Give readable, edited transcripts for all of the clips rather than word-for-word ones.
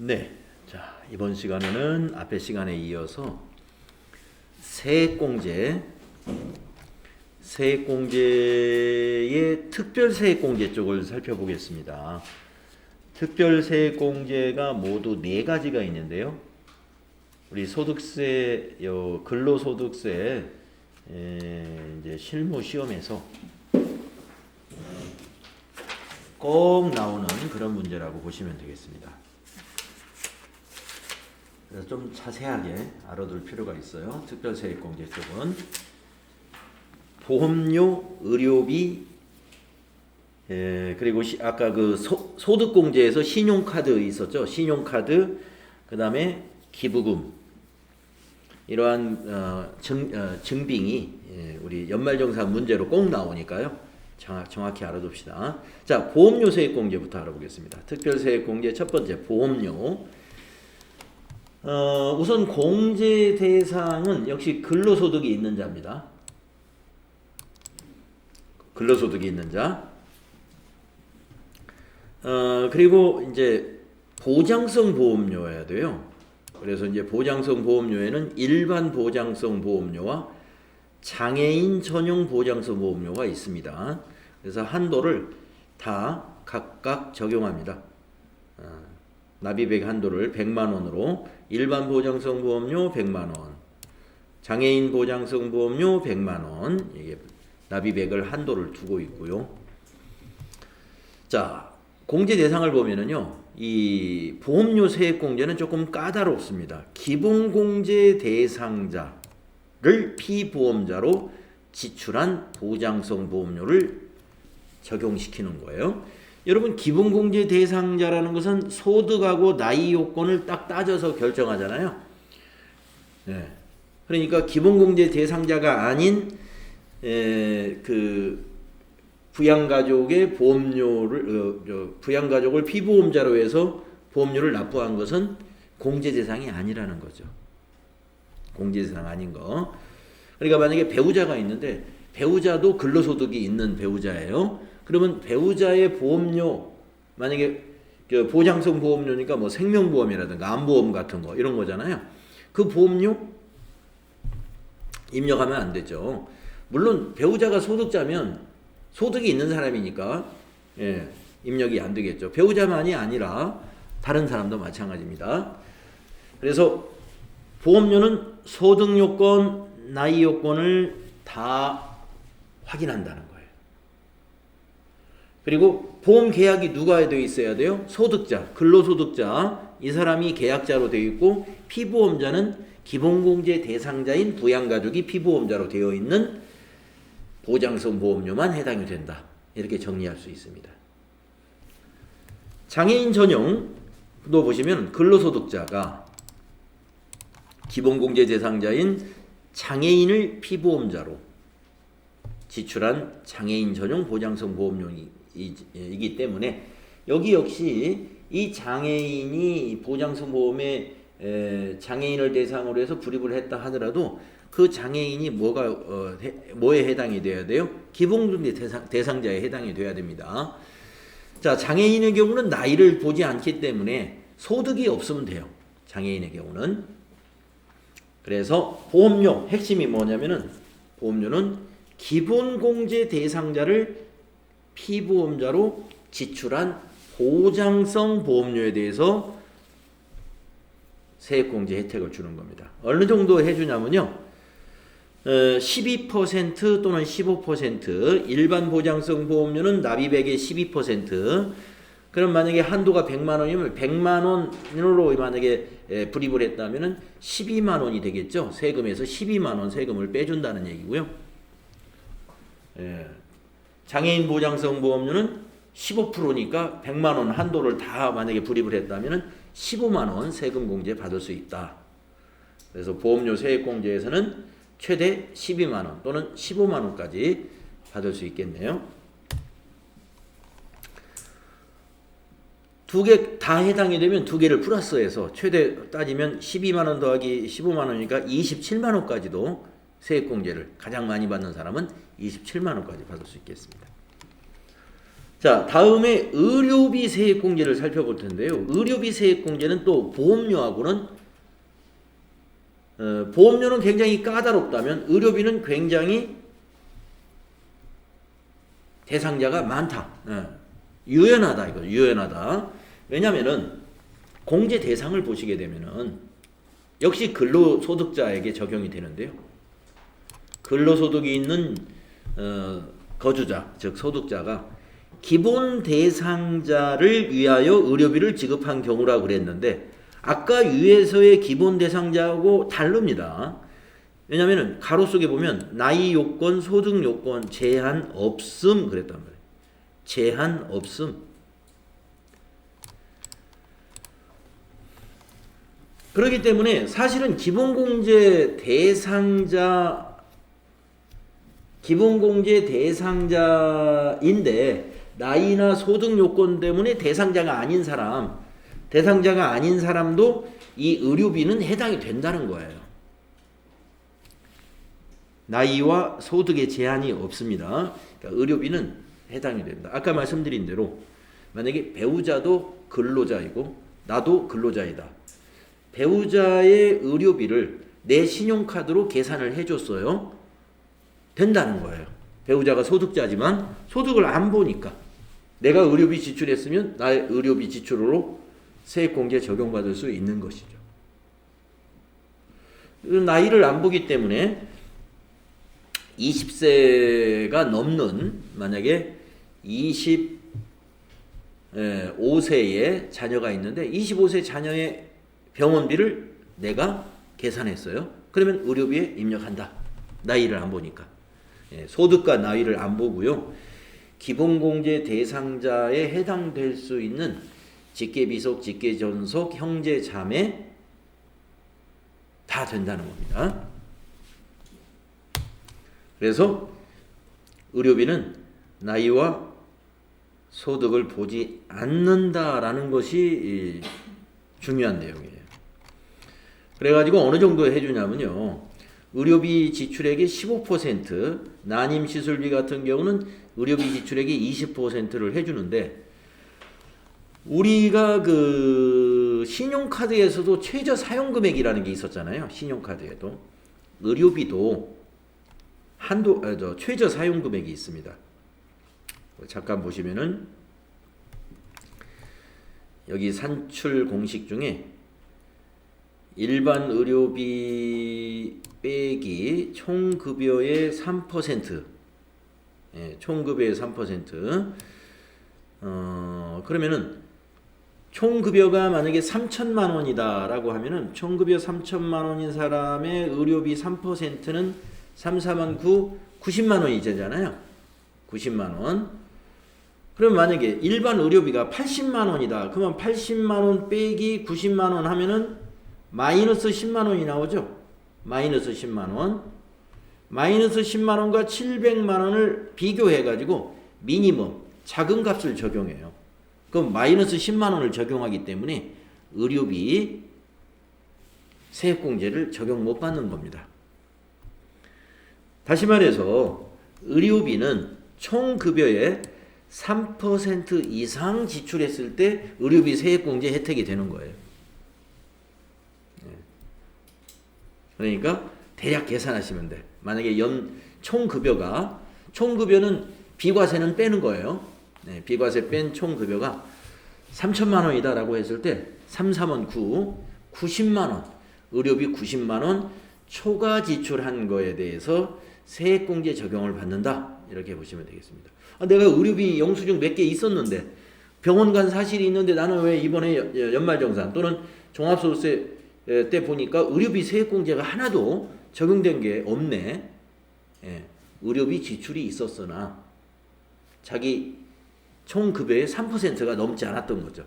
네. 자, 이번 시간에는 앞의 시간에 이어서 세액공제의 특별세액공제 쪽을 살펴보겠습니다. 특별세액공제가 모두 4가지가 있는데요. 우리 소득세, 근로소득세 이제 실무 시험에서 꼭 나오는 그런 문제라고 보시면 되겠습니다. 그래서 좀 자세하게 알아둘 필요가 있어요. 특별세액공제 쪽은 보험료, 의료비, 그리고 아까 그 소득공제에서 신용카드 있었죠. 신용카드, 그 다음에 기부금, 이러한 증빙이 우리 연말정산 문제로 꼭 나오니까요. 정확히 알아둡시다. 자, 보험료 세액공제부터 알아보겠습니다. 특별세액공제 첫 번째, 보험료. 우선 공제 대상은 역시 근로소득이 있는 자입니다. 근로소득이 있는 자. 그리고 이제 보장성 보험료여야 돼요. 그래서 이제 보장성 보험료에는 일반 보장성 보험료와 장애인 전용 보장성 보험료가 있습니다. 그래서 한도를 다 각각 적용합니다. 납입액 한도를 100만 원으로 일반 보장성 보험료 100만 원, 장애인 보장성 보험료 100만 원, 이게 납입액을 한도를 두고 있고요. 자, 공제 대상을 보면은요, 이 보험료 세액공제는 조금 까다롭습니다. 기본공제 대상자를 피보험자로 지출한 보장성 보험료를 적용시키는 거예요. 여러분, 기본공제 대상자라는 것은 소득하고 나이 요건을 딱 따져서 결정하잖아요. 네. 그러니까 기본공제 대상자가 아닌 그 부양가족의 보험료를 부양가족을 피보험자로 해서 보험료를 납부한 것은 공제 대상이 아니라는 거죠. 공제 대상 아닌 거. 그러니까 만약에 배우자가 있는데 배우자도 근로소득이 있는 배우자예요. 그러면 배우자의 보험료, 만약에 보장성 보험료니까 뭐 생명보험이라든가 암보험 같은 거 이런 거잖아요. 그 보험료 입력하면 안 되죠. 물론 배우자가 소득자면 소득이 있는 사람이니까 입력이 안 되겠죠. 배우자만이 아니라 다른 사람도 마찬가지입니다. 그래서 보험료는 소득 요건, 나이 요건을 다 확인한다는 거예요. 그리고 보험 계약이 누가 되어 있어야 돼요? 소득자, 근로소득자, 이 사람이 계약자로 되어 있고, 피보험자는 기본공제 대상자인 부양가족이 피보험자로 되어 있는 보장성 보험료만 해당이 된다. 이렇게 정리할 수 있습니다. 장애인 전용도 보시면 근로소득자가 기본공제 대상자인 장애인을 피보험자로 지출한 장애인 전용 보장성 보험료이기 때문에 여기 역시 이 장애인이 보장성 보험에 장애인을 대상으로 해서 불입을 했다 하더라도 그 장애인이 뭐에 해당이 돼야 돼요? 기본공제 대상자에 해당이 돼야 됩니다. 자, 장애인의 경우는 나이를 보지 않기 때문에 소득이 없으면 돼요. 장애인의 경우는. 그래서 보험료 핵심이 뭐냐면은 보험료는 기본공제 대상자를 피보험자로 지출한 보장성 보험료에 대해서 세액공제 혜택을 주는 겁니다. 어느 정도 해주냐면요, 12% 또는 15%, 일반 보장성 보험료는 납입액의 12%, 그럼 만약에 한도가 100만 원이면 100만 원으로 만약에 불입을 했다면 12만 원이 되겠죠. 세금에서 12만 원 세금을 빼준다는 얘기고요. 장애인 보장성 보험료는 15%니까 100만 원 한도를 다 만약에 불입을 했다면 15만 원 세금 공제 받을 수 있다. 그래서 보험료 세액공제에서는 최대 12만 원 또는 15만 원까지 받을 수 있겠네요. 두 개 다 해당이 되면 두 개를 플러스해서 최대 따지면 12만 원 더하기 15만 원이니까 27만 원까지도 세액공제를 가장 많이 받는 사람은 27만 원까지 받을 수 있겠습니다. 자, 다음에 의료비 세액공제를 살펴볼 텐데요. 의료비 세액공제는 또 보험료하고는 보험료는 굉장히 까다롭다면 의료비는 굉장히 대상자가 많다. 유연하다 이거 유연하다. 왜냐면은 공제 대상을 보시게 되면은 역시 근로소득자에게 적용이 되는데요. 근로소득이 있는 거주자 즉 소득자가 기본 대상자를 위하여 의료비를 지급한 경우라 그랬는데 아까 위에서의 기본 대상자하고 다릅니다. 왜냐하면 가로 속에 보면 나이 요건, 소득 요건 제한 없음 그랬단 말이에요. 제한 없음. 그렇기 때문에 사실은 기본공제 대상자인데 나이나 소득 요건 때문에 대상자가 아닌 사람도 이 의료비는 해당이 된다는 거예요. 나이와 소득에 제한이 없습니다. 그러니까 의료비는 해당이 된다. 아까 말씀드린 대로 만약에 배우자도 근로자이고 나도 근로자이다. 배우자의 의료비를 내 신용카드로 계산을 해줬어요. 된다는 거예요. 배우자가 소득자지만 소득을 안 보니까 내가 의료비 지출했으면 나의 의료비 지출로 세액공제 적용받을 수 있는 것이죠. 나이를 안 보기 때문에 20세가 넘는 만약에 25세의 자녀가 있는데 25세 자녀의 병원비를 내가 계산했어요. 그러면 의료비에 입력한다. 나이를 안 보니까. 소득과 나이를 안 보고요. 기본공제 대상자에 해당될 수 있는 직계비속, 직계전속, 형제, 자매 다 된다는 겁니다. 그래서 의료비는 나이와 소득을 보지 않는다라는 것이 중요한 내용이에요. 그래가지고 어느 정도 해주냐면요. 의료비 지출액의 15%, 난임 시술비 같은 경우는 의료비 지출액의 20%를 해주는데 우리가 그 신용카드에서도 최저 사용금액이라는 게 있었잖아요. 신용카드에도 의료비도 최저 사용금액이 있습니다. 잠깐 보시면은 여기 산출 공식 중에 일반 의료비 빼기 총급여의 3%, 총급여의 3%. 그러면은 총급여가 만약에 3천만 원이다라고 하면은 총급여 3천만 원인 사람의 의료비 3%는 3, 4만 9, 90만 원이 되잖아요. 90만 원. 그럼 만약에 일반 의료비가 80만 원이다. 그러면 80만 원 빼기 90만 원 하면은 마이너스 10만 원이 나오죠. 마이너스 10만 원. 마이너스 10만 원과 700만 원을 비교해 가지고 미니멈 작은 값을 적용해요. 그럼 마이너스 10만 원을 적용하기 때문에 의료비 세액공제를 적용 못 받는 겁니다. 다시 말해서 의료비는 총급여의 3% 이상 지출했을 때 의료비 세액공제 혜택이 되는 거예요. 그러니까 대략 계산하시면 돼. 만약에 총급여는 비과세는 빼는 거예요. 비과세 뺀 총급여가 3천만 원이다라고 했을 때 3, 3원 9, 90만 원, 의료비 90만 원 초과 지출한 거에 대해서 세액공제 적용을 받는다. 이렇게 보시면 되겠습니다. 내가 의료비 영수증 몇 개 있었는데 병원 간 사실이 있는데 나는 왜 이번에 연말정산 또는 종합소득세 때 보니까 의료비 세액공제가 하나도 적용된 게 없네. 의료비 지출이 있었으나 자기 총급여의 3%가 넘지 않았던 거죠.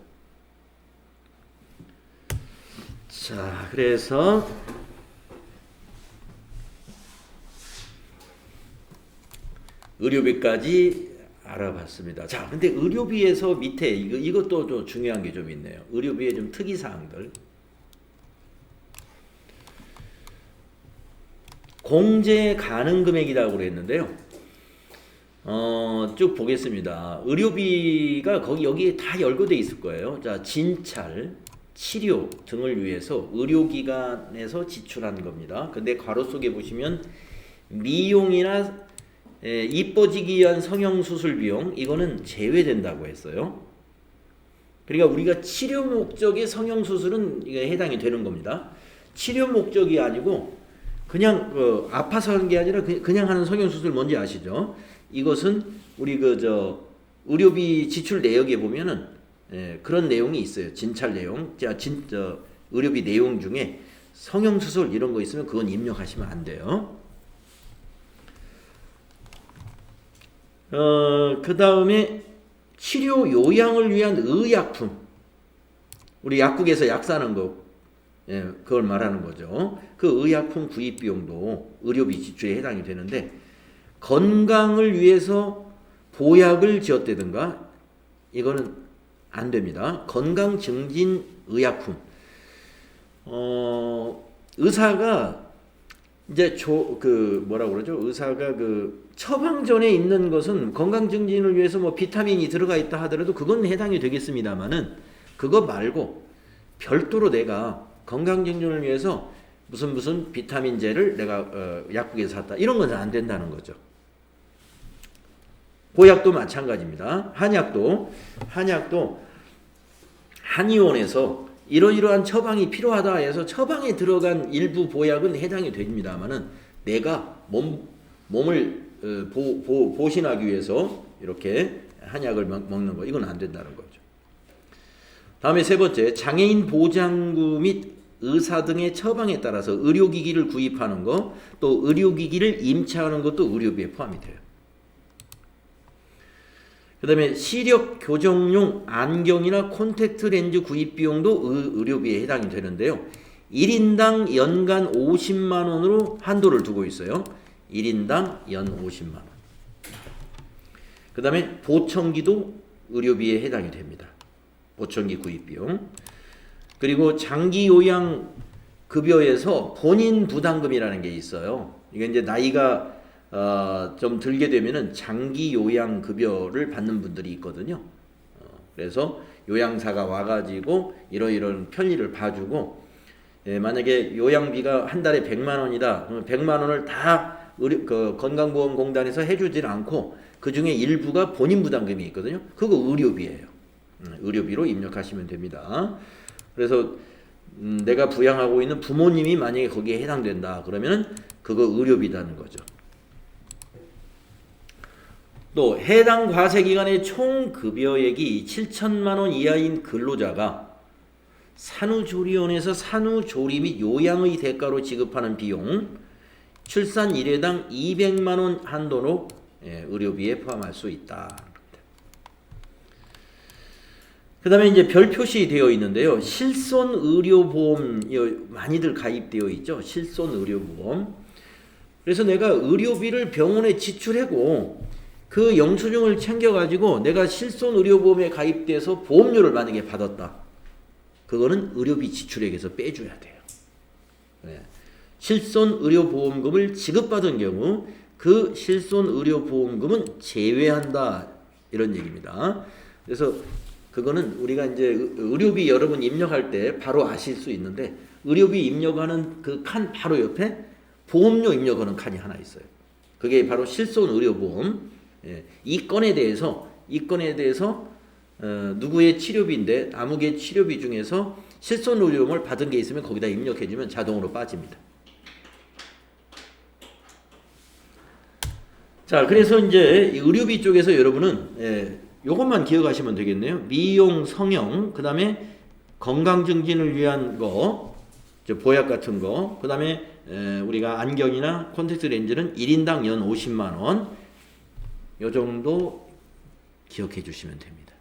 자, 그래서 의료비까지 알아봤습니다. 자, 근데 의료비에서 밑에 이것도 좀 중요한 게 좀 있네요. 의료비의 좀 특이사항들. 공제 가능 금액이라고 그랬는데요. 쭉 보겠습니다. 의료비가 여기에 다 열거돼 있을 거예요. 자, 진찰, 치료 등을 위해서 의료기관에서 지출한 겁니다. 근데 괄호 속에 보시면 미용이나 이뻐지기 위한 성형수술 비용 이거는 제외된다고 했어요. 그러니까 우리가 치료 목적의 성형수술은 이게 해당이 되는 겁니다. 치료 목적이 아니고 그냥 아파서 하는 게 아니라 그냥 하는 성형수술 뭔지 아시죠? 이것은 우리 의료비 지출 내역에 보면은 그런 내용이 있어요. 진찰 내용, 의료비 내용 중에 성형수술 이런 거 있으면 그건 입력하시면 안 돼요. 그 다음에 치료 요양을 위한 의약품, 우리 약국에서 약 사는 거, 그걸 말하는 거죠. 그 의약품 구입 비용도 의료비 지출에 해당이 되는데, 건강을 위해서 보약을 지었다든가 이거는 안 됩니다. 건강 증진 의약품. 의사가 이제 뭐라고 그러죠? 의사가 처방 전에 있는 것은 건강 증진을 위해서 뭐 비타민이 들어가 있다 하더라도 그건 해당이 되겠습니다만은, 그거 말고 별도로 내가 건강 증진을 위해서 무슨 비타민제를 내가 약국에서 샀다, 이런 건 안 된다는 거죠. 보약도 마찬가지입니다. 한약도 한의원에서 이러이러한 처방이 필요하다 해서 처방에 들어간 일부 보약은 해당이 됩니다만은, 내가 몸을 보신하기 위해서 이렇게 한약을 먹는 거, 이건 안 된다는 거죠. 다음에 세 번째, 장애인 보장구 및 의사 등의 처방에 따라서 의료기기를 구입하는 거, 또 의료기기를 임차하는 것도 의료비에 포함이 돼요. 그 다음에 시력 교정용 안경이나 콘택트 렌즈 구입 비용도 의료비에 해당이 되는데요. 1인당 연간 50만 원으로 한도를 두고 있어요. 1인당 연 50만 원. 그 다음에 보청기도 의료비에 해당이 됩니다. 보청기 구입 비용. 그리고 장기 요양 급여에서 본인 부담금이라는 게 있어요. 이게 이제 나이가 좀 들게 되면은 장기 요양 급여를 받는 분들이 있거든요. 그래서 요양사가 와가지고 이런 편의를 봐주고, 만약에 요양비가 한 달에 100만 원이다. 그러면 100만 원을 다 건강보험공단에서 해주질 않고 그 중에 일부가 본인 부담금이 있거든요. 그거 의료비예요. 의료비로 입력하시면 됩니다. 그래서 내가 부양하고 있는 부모님이 만약에 거기에 해당된다 그러면 그거 의료비라는 거죠. 또 해당 과세기간의 총 급여액이 7천만 원 이하인 근로자가 산후조리원에서 산후조리 및 요양의 대가로 지급하는 비용 출산 1회당 200만 원 한도로 의료비에 포함할 수 있다. 그 다음에 이제 별 표시되어 있는데요. 실손의료보험 많이들 가입되어 있죠. 실손의료보험. 그래서 내가 의료비를 병원에 지출하고 그 영수증을 챙겨가지고 내가 실손의료보험에 가입돼서 보험료를 만약에 받았다. 그거는 의료비 지출액에서 빼줘야 돼요. 실손의료보험금을 지급받은 경우 그 실손의료보험금은 제외한다, 이런 얘기입니다. 그래서 그거는 우리가 이제 의료비 여러분 입력할 때 바로 아실 수 있는데, 의료비 입력하는 그 칸 바로 옆에 보험료 입력하는 칸이 하나 있어요. 그게 바로 실손의료보험. 이 건에 대해서 누구의 치료비인데 아무개 치료비 중에서 실손의료보험을 받은 게 있으면 거기다 입력해주면 자동으로 빠집니다. 자, 그래서 이제 의료비 쪽에서 여러분은 요것만 기억하시면 되겠네요. 미용, 성형, 그 다음에 건강 증진을 위한 거, 보약 같은 거, 그 다음에 우리가 안경이나 콘택트 렌즈는 1인당 연 50만 원, 요 정도 기억해 주시면 됩니다.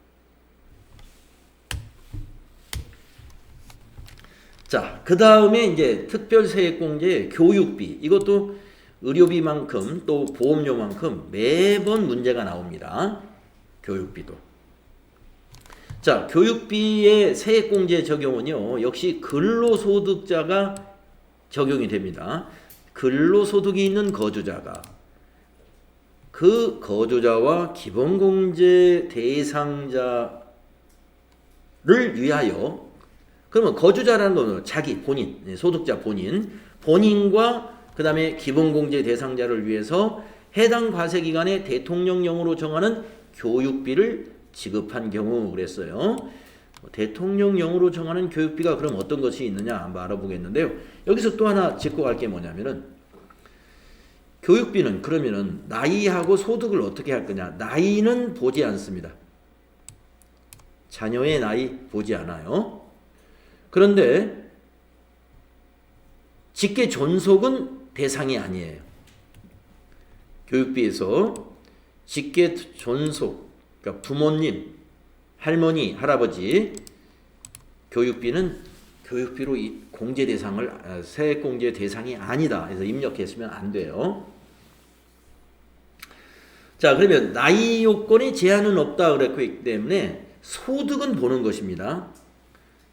자, 그 다음에 이제 특별세액공제 교육비, 이것도 의료비만큼 또 보험료만큼 매번 문제가 나옵니다. 교육비도. 자, 교육비의 세액공제 적용은요, 역시 근로소득자가 적용이 됩니다. 근로소득이 있는 거주자가 그 거주자와 기본공제 대상자를 위하여, 그러면 거주자라는 건 자기 본인, 소득자 본인과 그 다음에 기본공제 대상자를 위해서 해당 과세기간에 대통령령으로 정하는 교육비를 지급한 경우 그랬어요. 대통령령으로 정하는 교육비가 그럼 어떤 것이 있느냐 한번 알아보겠는데요. 여기서 또 하나 짚고 갈 게 뭐냐면은, 교육비는 그러면은 나이하고 소득을 어떻게 할 거냐. 나이는 보지 않습니다. 자녀의 나이 보지 않아요. 그런데 직계 존속은 대상이 아니에요. 교육비에서 직계 존속, 그러니까 부모님, 할머니, 할아버지 교육비는 교육비로 공제 대상을, 세액 공제 대상이 아니다. 그래서 입력했으면 안 돼요. 자, 그러면 나이 요건에 제한은 없다 그랬기 때문에 소득은 보는 것입니다.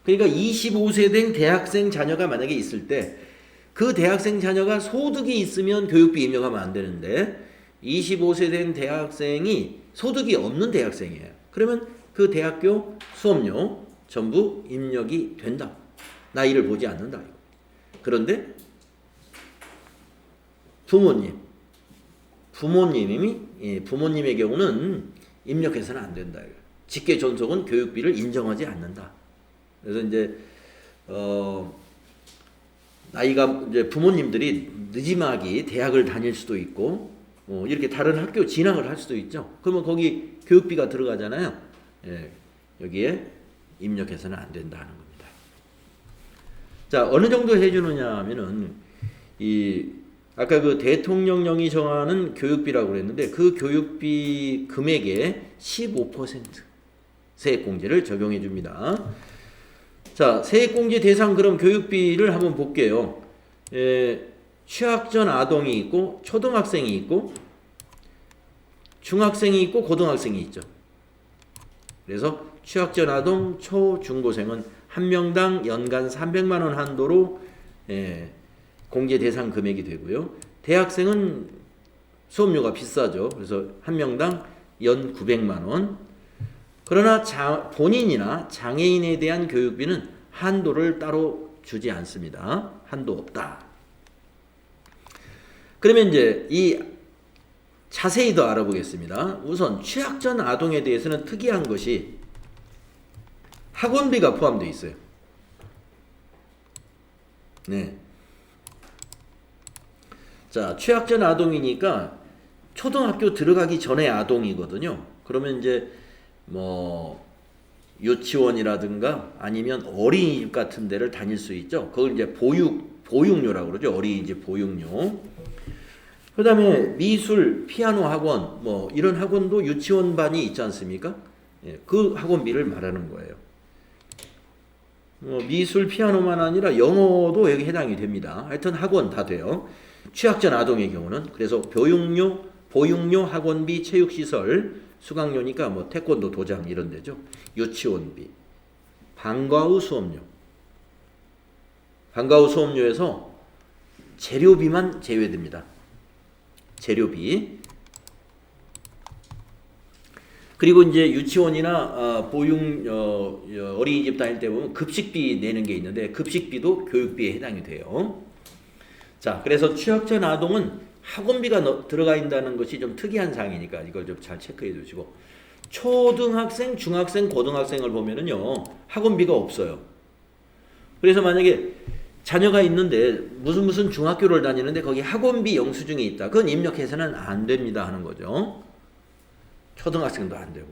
그러니까 25세 된 대학생 자녀가 만약에 있을 때 그 대학생 자녀가 소득이 있으면 교육비 입력하면 안 되는데, 25세 된 대학생이 소득이 없는 대학생이에요. 그러면 그 대학교 수업료 전부 입력이 된다. 나이를 보지 않는다. 그런데 부모님의 경우는 입력해서는 안 된다. 직계 존속은 교육비를 인정하지 않는다. 그래서 이제 나이가 이제 부모님들이 늦지막이 대학을 다닐 수도 있고 이렇게 다른 학교 진학을 할 수도 있죠. 그러면 거기 교육비가 들어가잖아요. 예, 여기에 입력해서는 안 된다는 겁니다. 자, 어느 정도 해주느냐 하면은 아까 그 대통령령이 정하는 교육비라고 그랬는데, 그 교육비 금액의 15% 세액공제를 적용해 줍니다. 자, 세액공제 대상 그럼 교육비를 한번 볼게요. 취학 전 아동이 있고, 초등학생이 있고, 중학생이 있고, 고등학생이 있죠. 그래서 취학 전 아동, 초, 중고생은 한 명당 연간 300만 원 한도로 공제 대상 금액이 되고요. 대학생은 수업료가 비싸죠. 그래서 한 명당 연 900만 원. 그러나 본인이나 장애인에 대한 교육비는 한도를 따로 주지 않습니다. 한도 없다. 그러면 이제 이 자세히 더 알아보겠습니다. 우선 취학 전 아동에 대해서는 특이한 것이 학원비가 포함되어 있어요. 네. 자, 취학 전 아동이니까 초등학교 들어가기 전에 아동이거든요. 그러면 이제 유치원이라든가 아니면 어린이집 같은 데를 다닐 수 있죠. 그걸 이제 보육료라고 그러죠. 어린이집 보육료. 그 다음에 미술, 피아노 학원, 이런 학원도 유치원반이 있지 않습니까? 예, 그 학원비를 말하는 거예요. 미술, 피아노만 아니라 영어도 여기 해당이 됩니다. 하여튼 학원 다 돼요. 취학 전 아동의 경우는. 그래서 보육료, 학원비, 체육시설, 수강료니까 태권도 도장 이런 데죠. 유치원비, 방과 후 수업료. 방과 후 수업료에서 재료비만 제외됩니다. 재료비. 그리고 이제 유치원이나 어린이집 다닐 때 보면 급식비 내는 게 있는데, 급식비도 교육비에 해당이 돼요. 자, 그래서 취학 전 아동은 학원비가 들어가 있다는 것이 좀 특이한 사항이니까 이걸 좀 잘 체크해 두시고, 초등학생, 중학생, 고등학생을 보면은요 학원비가 없어요. 그래서 만약에 자녀가 있는데 무슨 중학교를 다니는데 거기 학원비 영수증이 있다, 그건 입력해서는 안 됩니다 하는 거죠. 초등학생도 안 되고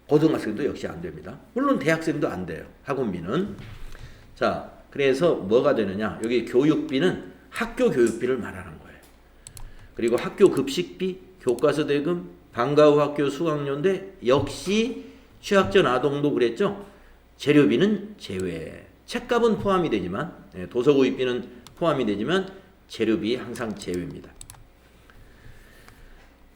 고등학생도 역시 안 됩니다. 물론 대학생도 안 돼요, 학원비는. 자, 그래서 뭐가 되느냐, 여기 교육비는 학교 교육비를 말하는 거예요. 그리고 학교 급식비, 교과서 대금, 방과 후 학교 수강료인데 역시 취학 전 아동도 그랬죠. 재료비는 제외. 책값은 포함이 되지만, 도서구입비는 포함이 되지만 재료비 항상 제외입니다.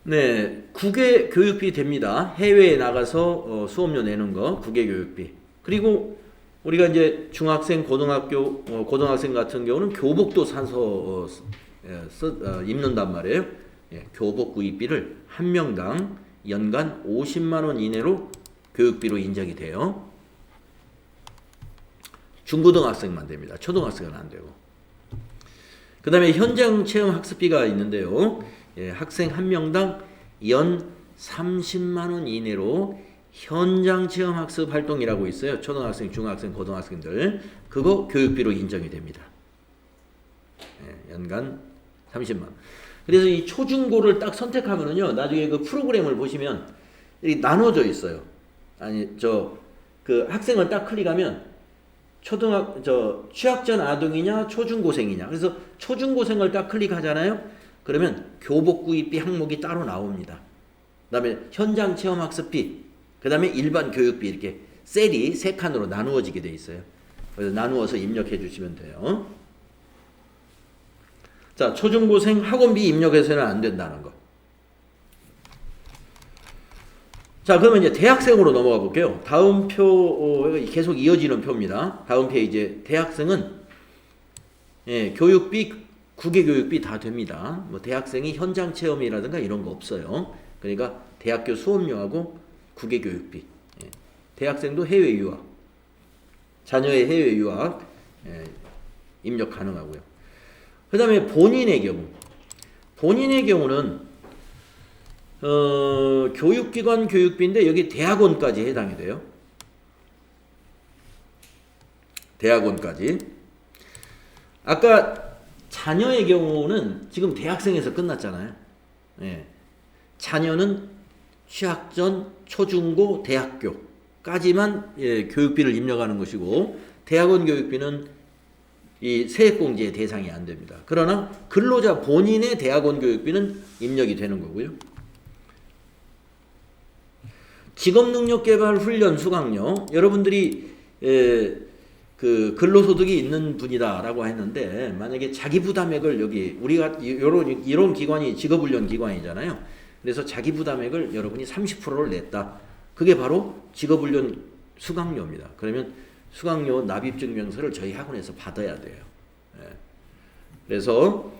네, 국외 교육비 됩니다. 해외에 나가서 수업료 내는 거, 국외 교육비. 그리고 우리가 이제 중학생, 고등학생 같은 경우는 교복도 사서 입는단 말이에요. 교복 구입비를 한 명당 연간 50만 원 이내로 교육비로 인정이 돼요. 중고등학생만 됩니다. 초등학생은 안 되고. 그 다음에 현장 체험 학습비가 있는데요. 학생 한 명당 연 30만 원 이내로 현장 체험 학습 활동이라고 있어요. 초등학생, 중학생, 고등학생들. 그거 교육비로 인정이 됩니다. 연간 30만 원. 그래서 이 초중고를 딱 선택하면은요, 나중에 그 프로그램을 보시면 나눠져 있어요. 아니, 그 학생을 딱 클릭하면 취학전 아동이냐, 초중고생이냐. 그래서 초중고생을 딱 클릭하잖아요. 그러면 교복 구입비 항목이 따로 나옵니다. 그 다음에 현장 체험 학습비, 그 다음에 일반 교육비 이렇게 셀이 세 칸으로 나누어지게 돼 있어요. 그래서 나누어서 입력해 주시면 돼요. 자, 초중고생 학원비 입력해서는 안 된다는 거. 자, 그러면 이제 대학생으로 넘어가 볼게요. 다음 표, 계속 이어지는 표입니다. 다음 페이지에 대학생은 교육비, 국외교육비 다 됩니다. 뭐 대학생이 현장 체험이라든가 이런 거 없어요. 그러니까 대학교 수업료하고 국외교육비. 대학생도 해외 유학, 자녀의 해외 유학 입력 가능하고요. 그 다음에 본인의 경우는 교육기관 교육비인데 여기 대학원까지 해당이 돼요. 대학원까지. 아까 자녀의 경우는 지금 대학생에서 끝났잖아요. 자녀는 취학전, 초중고, 대학교까지만 교육비를 입력하는 것이고, 대학원 교육비는 이 세액공제의 대상이 안 됩니다. 그러나 근로자 본인의 대학원 교육비는 입력이 되는 거고요. 직업능력개발훈련 수강료, 여러분들이 그 근로소득이 있는 분이다라고 했는데, 만약에 자기 부담액을 여기 우리가 이런 기관이 직업훈련 기관이잖아요. 그래서 자기 부담액을 여러분이 30%를 냈다. 그게 바로 직업훈련 수강료입니다. 그러면 수강료 납입증명서를 저희 학원에서 받아야 돼요. 그래서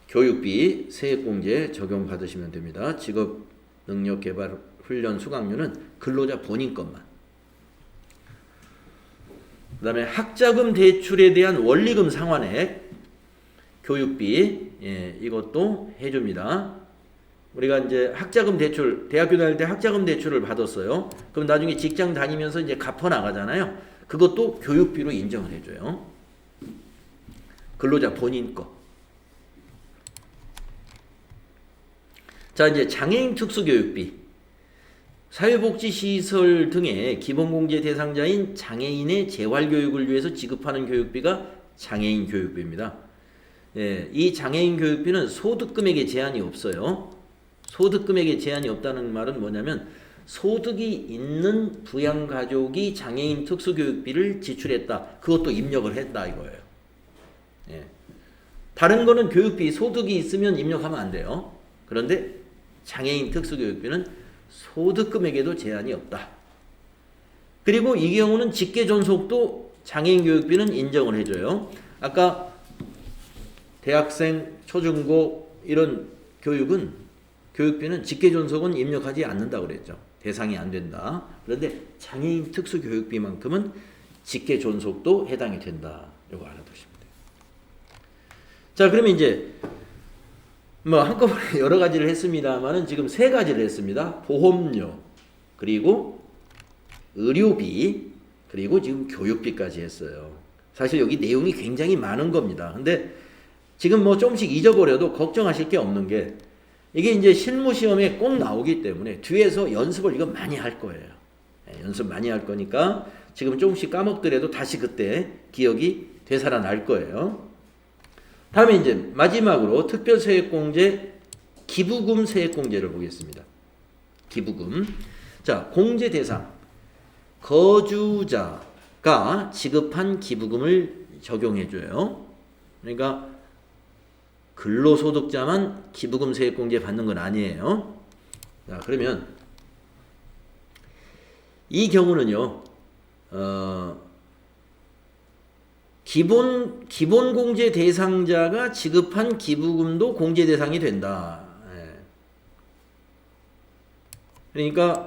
교육비 세액공제 적용받으시면 됩니다. 직업능력개발훈련 수강료는 근로자 본인 것만. 그 다음에 학자금 대출에 대한 원리금 상환액 교육비 이것도 해줍니다. 우리가 이제 학자금 대출, 대학교 다닐 때 학자금 대출을 받았어요. 그럼 나중에 직장 다니면서 이제 갚아 나가잖아요. 그것도 교육비로 인정을 해줘요. 근로자 본인 거. 자, 이제 장애인 특수교육비. 사회복지시설 등의 기본공제 대상자인 장애인의 재활교육을 위해서 지급하는 교육비가 장애인 교육비입니다. 이 장애인 교육비는 소득금액에 제한이 없어요. 소득금액에 제한이 없다는 말은 뭐냐면 소득이 있는 부양가족이 장애인 특수교육비를 지출했다. 그것도 입력을 했다 이거예요. 다른 거는 교육비 소득이 있으면 입력하면 안 돼요. 그런데 장애인 특수교육비는 소득금액에도 제한이 없다. 그리고 이 경우는 직계존속도 장애인 교육비는 인정을 해줘요. 아까 대학생, 초중고 이런 교육비는 직계존속은 입력하지 않는다고 그랬죠. 대상이 안 된다. 그런데 장애인 특수교육비만큼은 직계존속도 해당이 된다. 이거 알아두시면 돼요. 자, 그러면 이제 뭐 한꺼번에 여러 가지를 했습니다만은 지금 세 가지를 했습니다. 보험료, 그리고 의료비, 그리고 지금 교육비까지 했어요. 사실 여기 내용이 굉장히 많은 겁니다. 근데 지금 뭐 조금씩 잊어버려도 걱정하실 게 없는 게 이게 이제 실무 시험에 꼭 나오기 때문에 뒤에서 연습을 이거 많이 할 거예요. 연습 많이 할 거니까 지금 조금씩 까먹더라도 다시 그때 기억이 되살아날 거예요. 다음에 이제 마지막으로 특별세액공제 기부금 세액공제를 보겠습니다. 기부금. 자, 공제 대상 거주자가 지급한 기부금을 적용해줘요. 그러니까 근로소득자만 기부금 세액공제 받는 건 아니에요. 자, 그러면 이 경우는요, 기본 공제 대상자가 지급한 기부금도 공제 대상이 된다. 예. 그러니까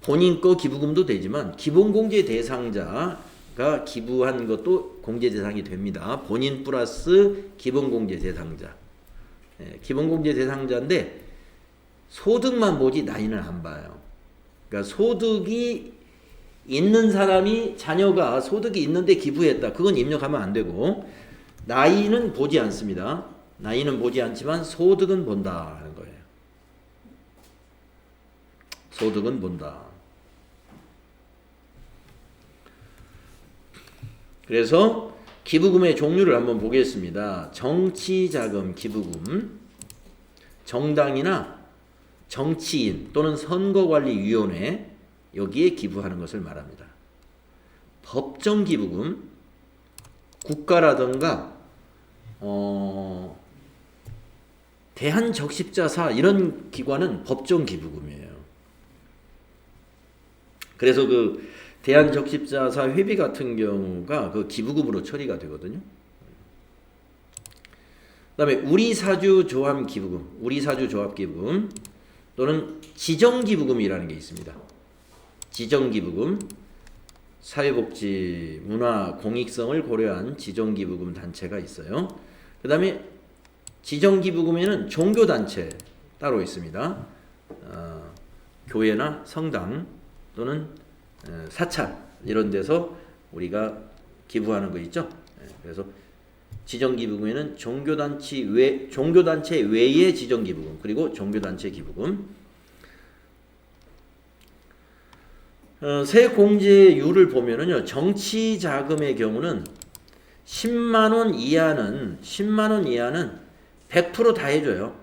본인 거 기부금도 되지만 기본 공제 대상자가 기부한 것도 공제 대상이 됩니다. 본인 플러스 기본 공제 대상자. 예. 기본 공제 대상자인데 소득만 보지 나이는 안 봐요. 그러니까 소득이 있는 사람이 자녀가 소득이 있는데 기부했다. 그건 입력하면 안 되고 나이는 보지 않습니다. 나이는 보지 않지만 소득은 본다 하는 거예요. 소득은 본다. 그래서 기부금의 종류를 한번 보겠습니다. 정치자금 기부금, 정당이나 정치인 또는 선거관리위원회 여기에 기부하는 것을 말합니다. 법정기부금, 국가라든가 대한적십자사 이런 기관은 법정기부금이에요. 그래서 그 대한적십자사 회비 같은 경우가 그 기부금으로 처리가 되거든요. 그 다음에 우리사주조합기부금, 우리사주조합기부금 또는 지정기부금이라는 게 있습니다. 지정기부금, 사회복지, 문화, 공익성을 고려한 지정기부금 단체가 있어요. 그 다음에 지정기부금에는 종교단체 따로 있습니다. 교회나 성당 또는 사찰 이런 데서 우리가 기부하는 거 있죠. 그래서 지정기부금에는 종교단체 외의 지정기부금 그리고 종교단체 기부금. 세공제율을 보면은요, 정치자금의 경우는 10만원 이하는 100% 다 해줘요.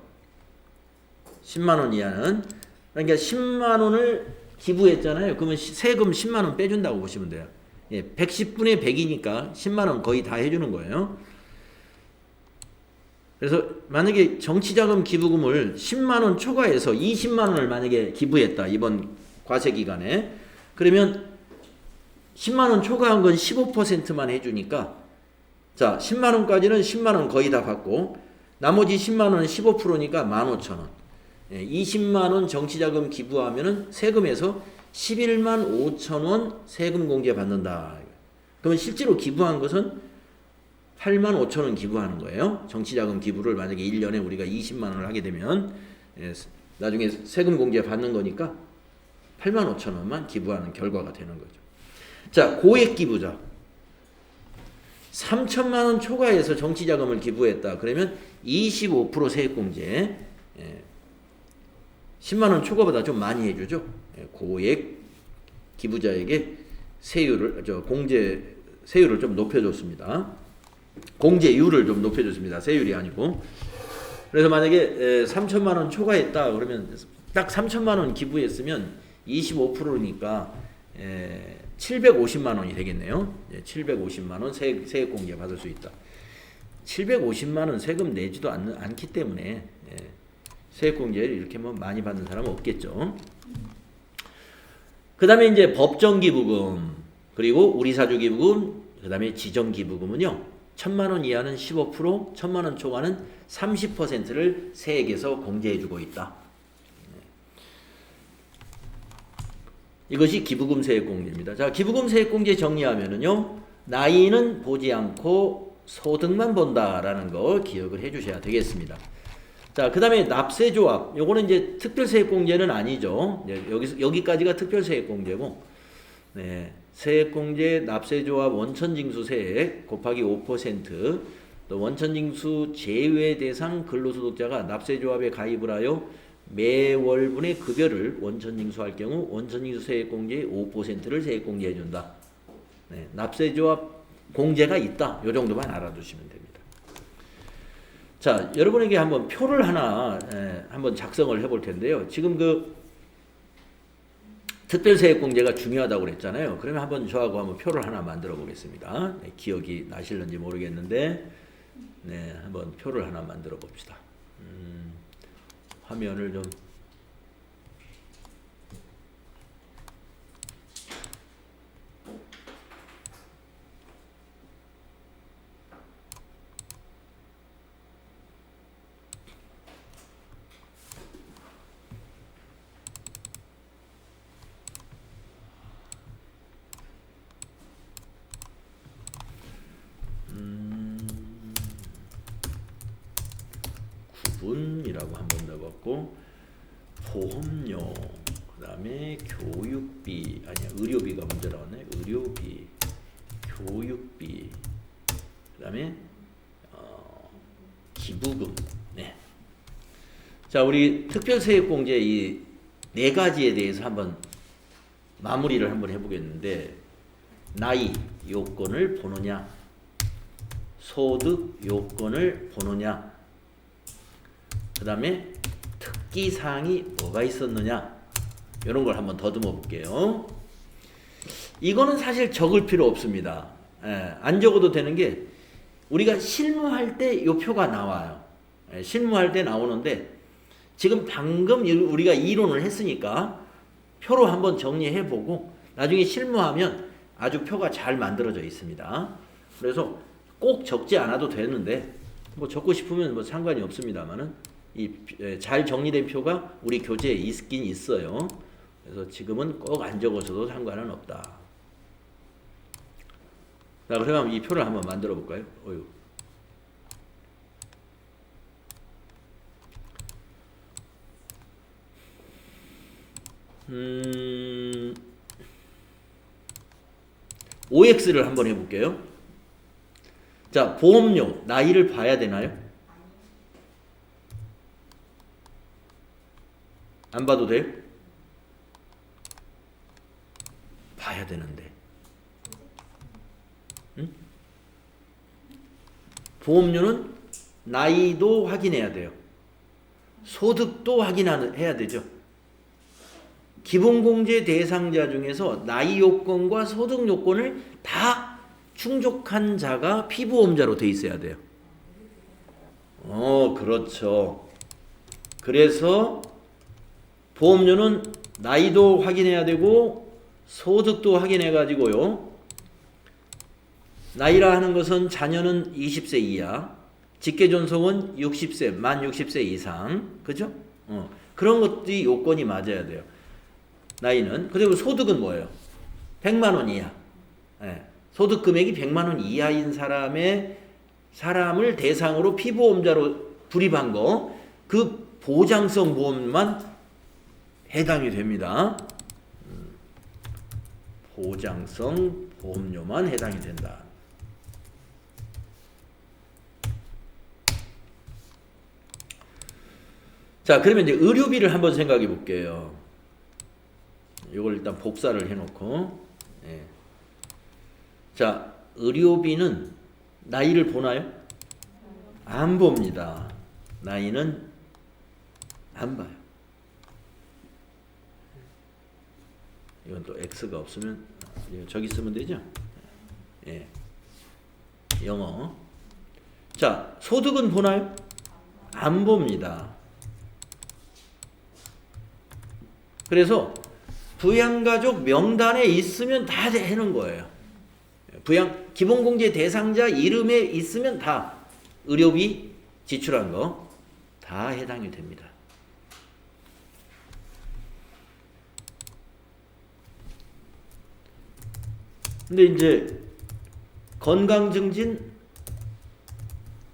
10만원 이하는. 그러니까 10만원을 기부했잖아요. 그러면 세금 10만원 빼준다고 보시면 돼요. 예, 110분의 100이니까 10만원 거의 다 해주는 거예요. 그래서 만약에 정치자금 기부금을 10만원 초과해서 20만원을 만약에 기부했다. 이번 과세기간에. 그러면 10만원 초과한 건 15%만 해주니까 자 10만원까지는 10만원 거의 다 받고 나머지 10만원은 15%니까 15,000원. 20만원 정치자금 기부하면은 세금에서 11만 5천원 세금 공제 받는다. 그러면 실제로 기부한 것은 8만 5천원 기부하는 거예요. 정치자금 기부를 만약에 1년에 우리가 20만원을 하게 되면 나중에 세금 공제 받는 거니까 8만 5천원만 기부하는 결과가 되는 거죠. 자, 고액 기부자. 3천만원 초과해서 정치자금을 기부했다. 그러면 25% 세액공제. 10만원 초과보다 좀 많이 해주죠. 고액 기부자에게 세율을 좀 높여줬습니다. 공제율을 좀 높여줬습니다. 세율이 아니고. 그래서 만약에 3천만원 초과했다. 그러면 딱 3천만원 기부했으면 25%니까 750만 원이 되겠네요. 750만 원 세액 공제 받을 수 있다. 750만 원 세금 내지도 않기 때문에 세액 공제를 이렇게 뭐 많이 받는 사람은 없겠죠. 그 다음에 이제 법정기부금 그리고 우리사주기부금 그 다음에 지정기부금은요. 1,000만 원 이하는 15%, 1,000만 원 초과는 30%를 세액에서 공제해주고 있다. 이것이 기부금 세액공제입니다. 자, 기부금 세액공제 정리하면은요, 나이는 보지 않고 소득만 본다라는 거 기억을 해주셔야 되겠습니다. 자, 그 다음에 납세조합. 요거는 이제 특별세액공제는 아니죠. 여기까지가 특별세액공제고, 네, 세액공제 납세조합 원천징수세액 곱하기 5%, 또 원천징수 제외 대상 근로소득자가 납세조합에 가입을 하여 매월분의 급여를 원천징수할 경우 원천징수 세액공제의 5%를 세액공제해준다. 네, 납세조합 공제가 있다. 이 정도만 알아두시면 됩니다. 자, 여러분에게 한번 표를 하나 한번 작성을 해볼 텐데요. 지금 그 특별세액공제가 중요하다고 그랬잖아요. 그러면 한번 저하고 한번 표를 하나 만들어 보겠습니다. 네, 기억이 나실는지 모르겠는데 네, 한번 표를 하나 만들어 봅시다. 화면을 좀 들어갔고 보험료, 그다음에 교육비, 아니야 의료비가 먼저 나왔네. 의료비, 교육비, 그다음에 기부금. 네. 자, 우리 특별세액공제 이 네 가지에 대해서 한번 마무리를 한번 해보겠는데, 나이 요건을 보느냐, 소득 요건을 보느냐, 그 다음에 특기사항이 뭐가 있었느냐, 이런 걸 한번 더듬어 볼게요. 이거는 사실 적을 필요 없습니다. 안 적어도 되는 게, 우리가 실무할 때 이 표가 나와요. 실무할 때 나오는데, 지금 방금 우리가 이론을 했으니까 표로 한번 정리해보고 나중에 실무하면 아주 표가 잘 만들어져 있습니다. 그래서 꼭 적지 않아도 되는데 뭐 적고 싶으면 뭐 상관이 없습니다만은 이 잘 정리된 표가 우리 교재에 있긴 있어요. 그래서 지금은 꼭 안 적어서도 상관은 없다. 자, 그러면 이 표를 한번 만들어 볼까요? 어휴. OX를 한번 해볼게요. 자, 보험료, 나이를 봐야 되나요? 안 봐도 돼요? 봐야 되는데. 응? 보험료는 나이도 확인해야 돼요. 소득도 확인해야 되죠. 기본공제 대상자 중에서 나이 요건과 소득 요건을 다 충족한 자가 피보험자로 돼 있어야 돼요. 그렇죠. 그래서 보험료는 나이도 확인해야 되고 소득도 확인해 가지고요. 나이라 하는 것은 자녀는 20세 이하, 직계존속은 60세, 만 60세 이상, 그죠? 그런 것들이 요건이 맞아야 돼요. 나이는. 그리고 소득은 뭐예요? 100만 원 이하. 소득 금액이 100만 원 이하인 사람을 대상으로 피보험자로 불입한 거, 그 보장성 보험만 해당이 됩니다. 보장성 보험료만 해당이 된다. 자, 그러면 이제 의료비를 한번 생각해 볼게요. 이걸 일단 복사를 해놓고, 자, 의료비는 나이를 보나요? 안 봅니다. 나이는 안 봐요. 이건 또 X가 없으면 저기 쓰면 되죠? 영어. 자, 소득은 보나요? 안 봅니다. 그래서 부양가족 명단에 있으면 다 해놓은 거예요. 기본공제 대상자 이름에 있으면 다 의료비 지출한 거 다 해당이 됩니다. 근데 이제 건강증진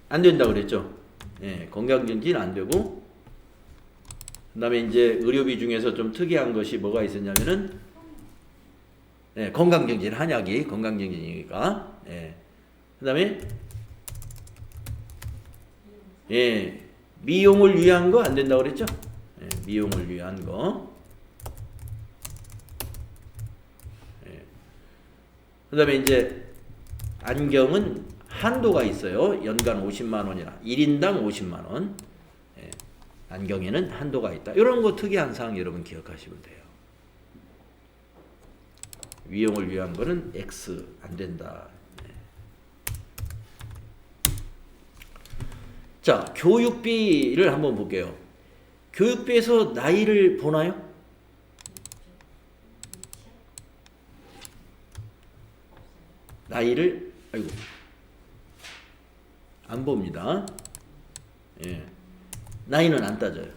안 된다고 그랬죠. 건강증진 안 되고, 그 다음에 이제 의료비 중에서 좀 특이한 것이 뭐가 있었냐면은, 건강증진, 한약이 건강증진이니까, 그 다음에, 미용을 위한 거 안 된다고 그랬죠? 미용을 위한 거. 그 다음에 이제, 안경은 한도가 있어요. 연간 50만 원이나, 1인당 50만 원. 안경에는 한도가 있다. 이런 거 특이한 사항 여러분 기억하시면 돼요. 미용을 위한 거는 X 안 된다. 자, 교육비를 한번 볼게요. 교육비에서 나이를 보나요? 나이를 안 봅니다. 나이는 안 따져요.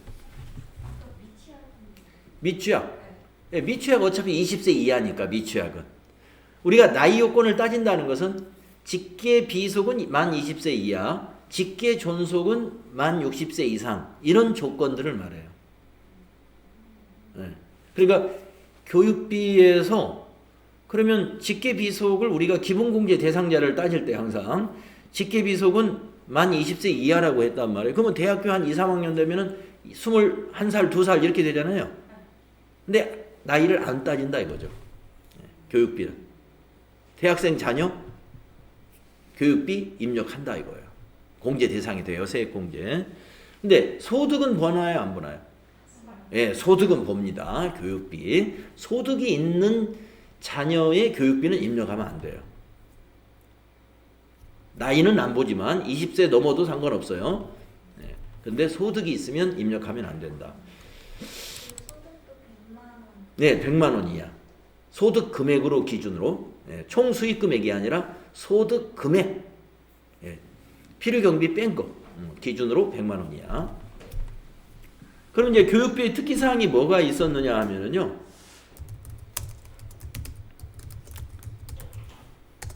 미취학. 미취학 어차피 20세 이하니까 미취학은. 우리가 나이 요건을 따진다는 것은 직계 비속은 만 20세 이하, 직계 존속은 만 60세 이상, 이런 조건들을 말해요. 그러니까 교육비에서 그러면 직계비속을 우리가 기본공제 대상자를 따질 때 항상 직계비속은 만 20세 이하라고 했단 말이에요. 그러면 대학교 한 2, 3학년 되면은 21살, 2살 이렇게 되잖아요. 근데 나이를 안 따진다 이거죠. 교육비는. 대학생 자녀 교육비 입력한다 이거예요. 공제 대상이 돼요. 세액공제. 근데 소득은 보나요? 안 보나요? 예, 소득은 봅니다. 교육비. 소득이 있는 자녀의 교육비는 입력하면 안 돼요. 나이는 안 보지만 20세 넘어도 상관없어요. 네. 근데 소득이 있으면 입력하면 안 된다. 네, 100만 원 이하. 소득 금액으로 기준으로. 네, 총 수익 금액이 아니라 소득 금액. 네, 필요 경비 뺀 거. 기준으로 100만 원 이하. 그럼 이제 교육비의 특기사항이 뭐가 있었느냐 하면은요.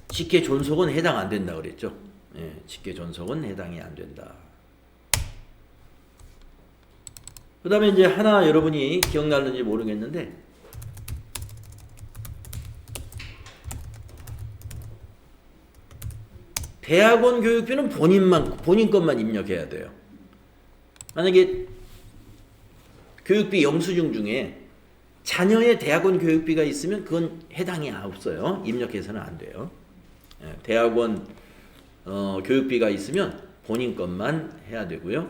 직계 존속은 해당 안 된다 그랬죠. 예, 직계 존속은 해당이 안 된다. 그 다음에 이제 하나 여러분이 기억나는지 모르겠는데, 대학원 교육비는 본인 것만 입력해야 돼요. 만약에 교육비 영수증 중에 자녀의 대학원 교육비가 있으면 그건 해당이 없어요. 입력해서는 안 돼요. 대학원 교육비가 있으면 본인 것만 해야 되고요.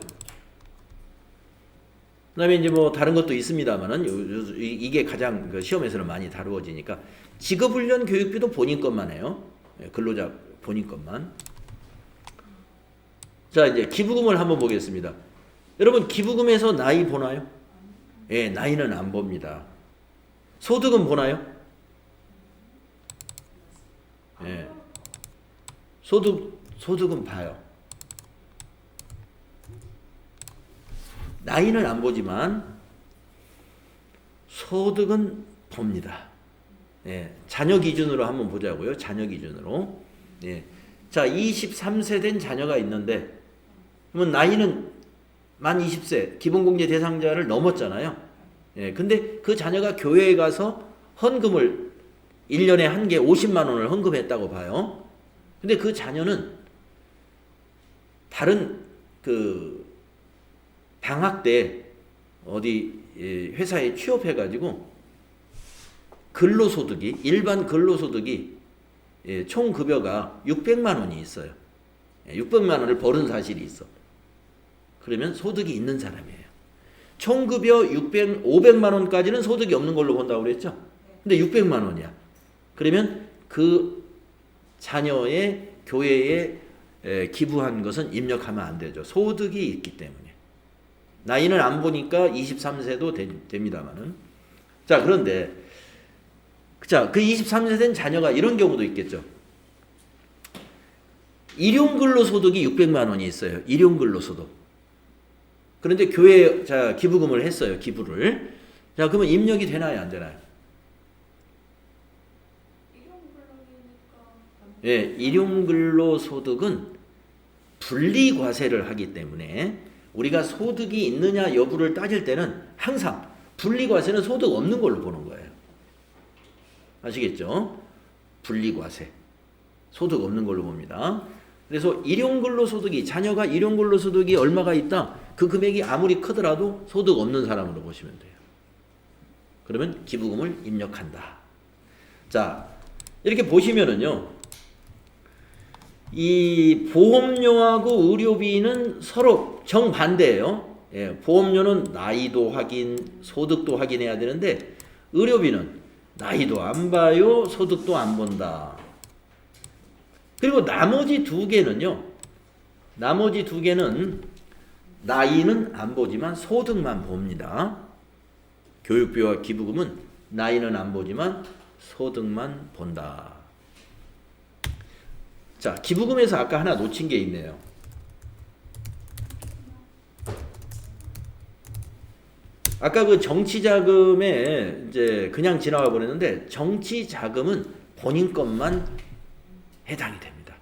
그다음에 이제 뭐 다른 것도 있습니다만은 이게 가장 시험에서는 많이 다루어지니까 직업훈련 교육비도 본인 것만 해요. 근로자 본인 것만. 자, 이제 기부금을 한번 보겠습니다. 여러분 기부금에서 나이 보나요? 예, 나이는 안 봅니다. 소득은 보나요? 예. 소득은 봐요. 나이는 안 보지만 소득은 봅니다. 예, 자녀 기준으로 한번 보자고요. 자녀 기준으로. 예. 자, 23세 된 자녀가 있는데 그러면 나이는 만 20세 기본공제 대상자를 넘었잖아요. 예, 근데 그 자녀가 교회에 가서 헌금을 1년에 한 개 50만 원을 헌금했다고 봐요. 근데 그 자녀는 다른 그 방학 때 어디 회사에 취업해가지고 근로소득이 일반 근로소득이 총 급여가 600만 원이 있어요. 600만 원을 벌은 사실이 있어. 그러면 소득이 있는 사람이에요. 총 급여 500만 원까지는 소득이 없는 걸로 본다고 그랬죠. 근데 600만 원이야. 그러면 그 자녀의 교회에 기부한 것은 입력하면 안 되죠. 소득이 있기 때문에. 나이는 안 보니까 23세도 됩니다만은. 자, 그런데 자, 그 23세 된 자녀가 이런 경우도 있겠죠. 일용근로소득이 600만 원이 있어요. 일용근로소득. 그런데 교회에 자, 기부금을 했어요. 기부를. 자, 그러면 입력이 되나요? 안 되나요? 예, 일용근로소득은 분리과세를 하기 때문에 우리가 소득이 있느냐 여부를 따질 때는 항상 분리과세는 소득 없는 걸로 보는 거예요. 아시겠죠? 분리과세. 소득 없는 걸로 봅니다. 그래서 일용근로소득이 자녀가 일용근로소득이 얼마가 있다. 그 금액이 아무리 크더라도 소득 없는 사람으로 보시면 돼요. 그러면 기부금을 입력한다. 자, 이렇게 보시면은요. 이 보험료하고 의료비는 서로 정반대예요. 예, 보험료는 나이도 확인, 소득도 확인해야 되는데 의료비는 나이도 안 봐요, 소득도 안 본다. 그리고 나머지 두 개는요. 나머지 두 개는 나이는 안 보지만 소득만 봅니다. 교육비와 기부금은 나이는 안 보지만 소득만 본다. 자, 기부금에서 아까 하나 놓친 게 있네요. 아까 그 정치자금에 이제 그냥 지나가 버렸는데 정치자금은 본인 것만 해당이 됩니다.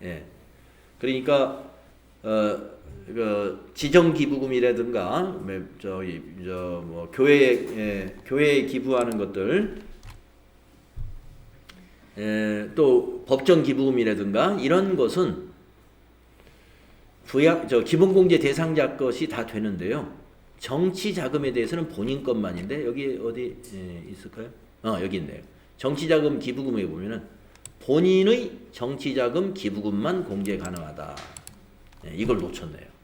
예. 그러니까 지정기부금이라든가 뭐 교회에 기부하는 것들, 또 법정기부금이라든가 이런 것은 기본공제 대상자 것이 다 되는데요. 정치자금에 대해서는 본인 것만인데 여기 어디 있을까요? 여기 있네요. 정치자금 기부금에 보면은 본인의 정치자금 기부금만 공제 가능하다. 이걸 놓쳤네요.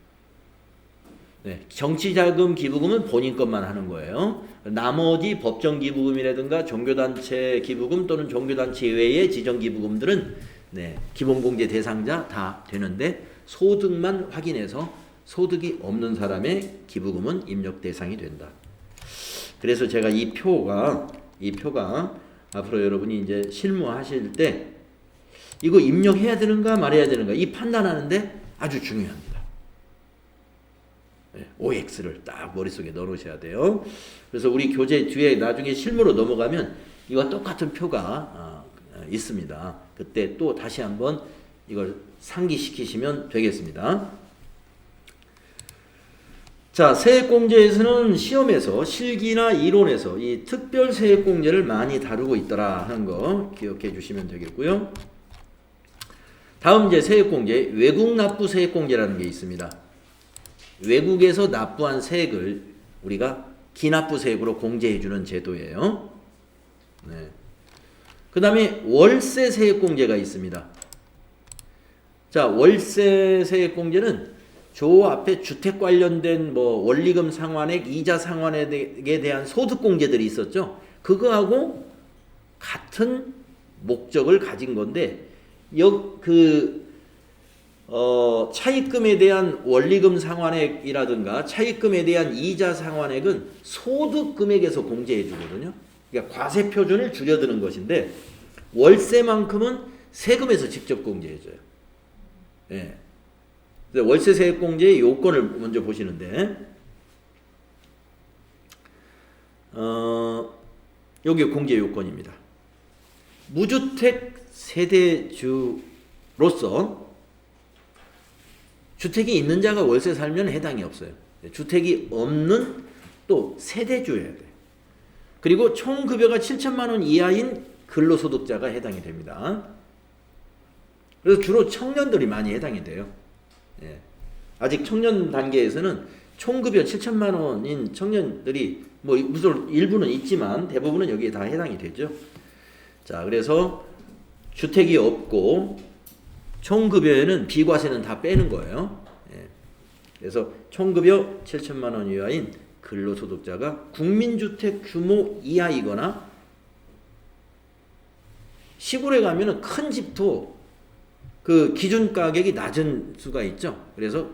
정치자금 기부금은 본인 것만 하는 거예요. 나머지 법정기부금이라든가 종교단체 기부금 또는 종교단체 외의 지정기부금들은 기본공제 대상자 다 되는데 소득만 확인해서 소득이 없는 사람의 기부금은 입력 대상이 된다. 그래서 제가 이 표가 앞으로 여러분이 이제 실무하실 때 이거 입력해야 되는가 말해야 되는가 이 판단하는데 아주 중요합니다. OX를 딱 머릿속에 넣어놓으셔야 돼요. 그래서 우리 교재 뒤에 나중에 실무로 넘어가면 이와 똑같은 표가 있습니다. 그때 또 다시 한번 이걸 상기시키시면 되겠습니다. 자, 세액공제에서는 시험에서 실기나 이론에서 이 특별 세액공제를 많이 다루고 있더라 하는 거 기억해 주시면 되겠고요. 다음 이제 세액공제, 외국 납부 세액공제라는 게 있습니다. 외국에서 납부한 세액을 우리가 기납부 세액으로 공제해주는 제도예요. 그 다음에 월세 세액공제가 있습니다. 자, 월세 세액공제는 조 앞에 주택 관련된 뭐 원리금 상환액, 이자 상환액에 대한 소득공제들이 있었죠. 그거하고 같은 목적을 가진 건데 차입금에 대한 원리금 상환액이라든가 차입금에 대한 이자 상환액은 소득 금액에서 공제해 주거든요. 그러니까 과세 표준을 줄여드는 것인데 월세만큼은 세금에서 직접 공제해 줘요. 월세 세액 공제의 요건을 먼저 보시는데 여기 공제 요건입니다. 무주택 세대주로서 주택이 있는 자가 월세 살면 해당이 없어요. 주택이 없는 또 세대주여야 돼요. 그리고 총 급여가 7천만 원 이하인 근로소득자가 해당이 됩니다. 그래서 주로 청년들이 많이 해당이 돼요. 아직 청년 단계에서는 총급여 7천만 원인 청년들이 뭐 무슨 일부는 있지만 대부분은 여기에 다 해당이 되죠. 자, 그래서 주택이 없고 총급여에는 비과세는 다 빼는 거예요. 그래서 총급여 7천만 원 이하인 근로소득자가 국민주택 규모 이하이거나 시골에 가면은 큰 집도 그 기준 가격이 낮은 수가 있죠. 그래서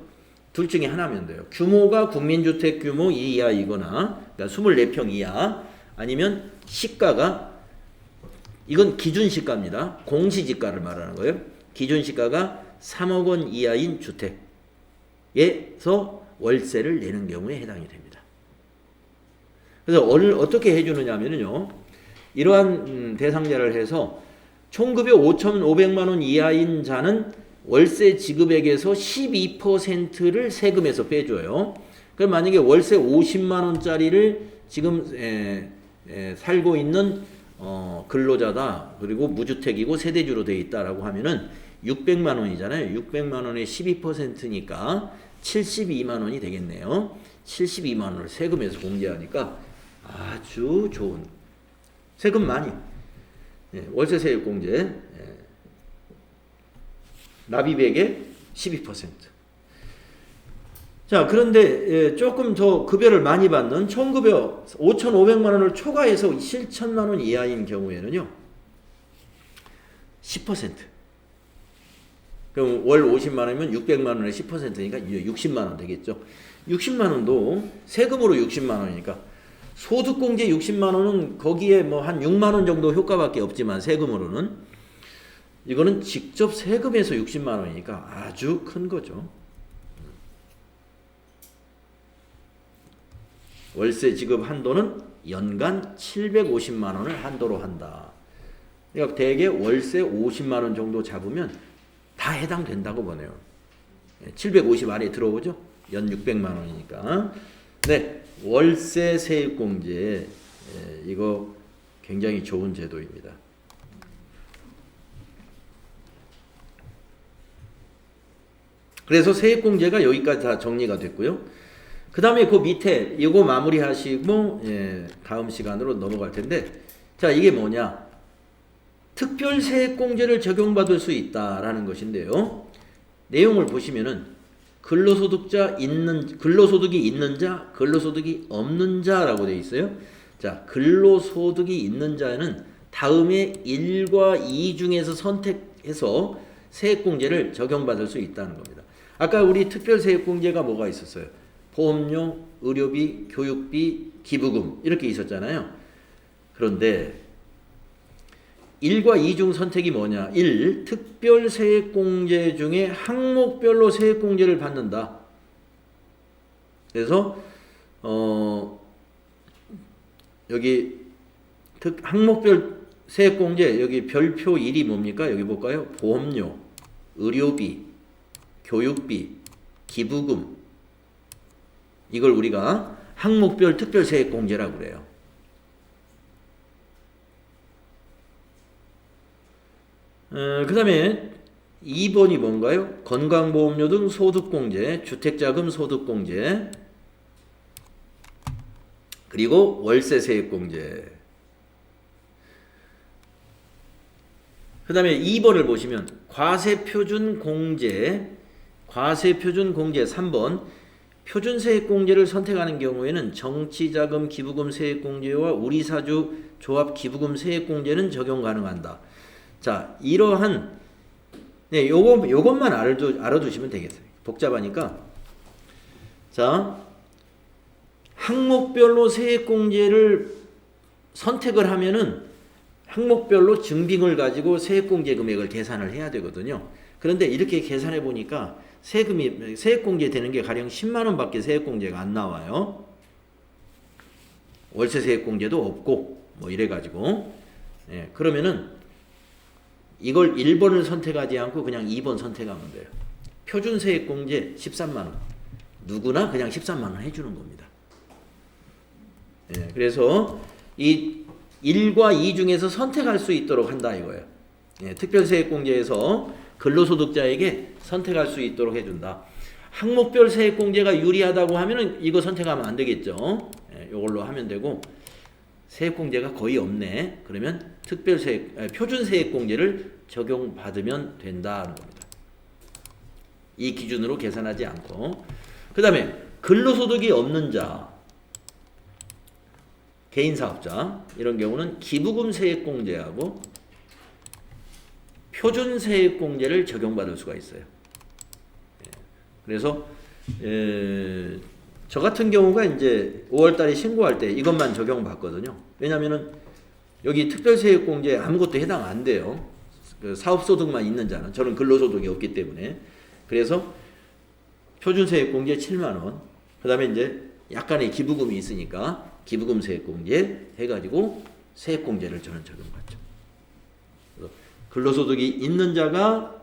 둘 중에 하나면 돼요. 규모가 국민주택 규모 이하이거나 그러니까 24평 이하 아니면 시가가 이건 기준 시가입니다. 공시지가를 말하는 거예요. 기준 시가가 3억 원 이하인 주택에서 월세를 내는 경우에 해당이 됩니다. 그래서 어떻게 해주느냐 하면요. 이러한 대상자를 해서 총급여 5,500만 원 이하인 자는 월세 지급액에서 12%를 세금에서 빼줘요. 그럼 만약에 월세 50만 원짜리를 지금 살고 있는 근로자다. 그리고 무주택이고 세대주로 되어 있다라고 하면은 600만 원이잖아요. 600만 원의 12%니까 72만 원이 되겠네요. 72만 원을 세금에서 공제하니까 아주 좋은 세금 많이 월세 세액 공제 납입액의 12%. 자, 그런데 조금 더 급여를 많이 받는 총급여 5,500만 원을 초과해서 7천만 원 이하인 경우에는요. 10%. 그럼 월 50만 원이면 600만 원에 10%니까 60만 원 되겠죠. 60만 원도 세금으로 60만 원이니까 소득공제 60만 원은 거기에 뭐 한 6만 원 정도 효과밖에 없지만 세금으로는 이거는 직접 세금에서 60만 원이니까 아주 큰 거죠. 월세 지급 한도는 연간 750만 원을 한도로 한다. 그러니까 대개 월세 50만 원 정도 잡으면 다 해당된다고 보네요. 750 아래 들어오죠. 연 600만 원이니까. 네, 월세 세액공제 이거 굉장히 좋은 제도입니다. 그래서 세액공제가 여기까지 다 정리가 됐고요. 그 다음에 그 밑에 이거 마무리하시고 다음 시간으로 넘어갈 텐데, 자, 이게 뭐냐? 특별세액공제를 적용받을 수 있다라는 것인데요. 내용을 보시면은 근로소득이 있는 자, 근로소득이 없는 자라고 되어 있어요. 자, 근로소득이 있는 자는 다음에 1과 2 중에서 선택해서 세액공제를 적용받을 수 있다는 겁니다. 아까 우리 특별세액공제가 뭐가 있었어요? 보험료, 의료비, 교육비, 기부금 이렇게 있었잖아요. 그런데 1과 2 중 선택이 뭐냐? 1. 특별세액공제 중에 항목별로 세액공제를 받는다. 그래서 여기 항목별 세액공제 여기 별표 1이 뭡니까? 여기 볼까요? 보험료, 의료비, 교육비, 기부금 이걸 우리가 항목별 특별세액공제라고 그래요. 그 다음에 2번이 뭔가요? 건강보험료 등 소득공제, 주택자금 소득공제, 그리고 월세세액공제. 그 다음에 2번을 보시면 과세표준공제 3번 표준세액공제를 선택하는 경우에는 정치자금 기부금 세액공제와 우리사주 조합 기부금 세액공제는 적용 가능한다. 자, 이러한 요것만 알아두시면 되겠어요. 복잡하니까. 자, 항목별로 세액공제를 선택을 하면은 항목별로 증빙을 가지고 세액공제 금액을 계산을 해야 되거든요. 그런데 이렇게 계산해 보니까 세액공제 되는 게 가령 10만 원밖에 세액공제가 안 나와요. 월세 세액공제도 없고 뭐 이래 가지고 그러면은 이걸 1번을 선택하지 않고 그냥 2번 선택하면 돼요. 표준세액공제 13만 원. 누구나 그냥 13만 원 해주는 겁니다. 그래서 이 1과 2 중에서 선택할 수 있도록 한다 이거예요. 특별세액공제에서 근로소득자에게 선택할 수 있도록 해준다. 항목별 세액공제가 유리하다고 하면은 이거 선택하면 안 되겠죠. 이걸로 하면 되고, 세액공제가 거의 없네. 그러면 표준세액공제를 적용받으면 된다는 겁니다. 이 기준으로 계산하지 않고. 그 다음에 근로소득이 없는 자, 개인사업자 이런 경우는 기부금 세액공제하고 표준세액공제를 적용받을 수가 있어요. 그래서 저 같은 경우가 이제 5월달에 신고할 때 이것만 적용받거든요. 왜냐하면은 여기 특별세액공제 아무것도 해당 안 돼요. 그 사업소득만 있는 자는. 저는 근로소득이 없기 때문에. 그래서 표준세액공제 7만 원. 그 다음에 이제 약간의 기부금이 있으니까 기부금 세액공제 해가지고 세액공제를 저는 적용받죠. 그래서 근로소득이 있는 자가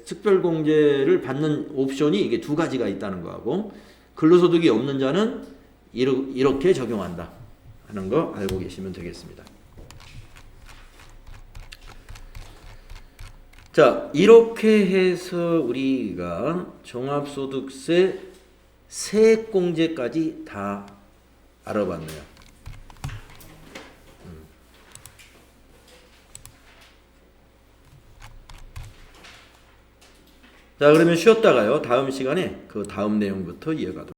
특별공제를 받는 옵션이 이게 두 가지가 있다는 거하고, 근로소득이 없는 자는 이렇게 적용한다 하는 거 알고 계시면 되겠습니다. 자, 이렇게 해서 우리가 종합소득세 세액공제까지 다 알아봤네요. 자, 그러면 쉬었다가요. 다음 시간에 그 다음 내용부터 이어가도록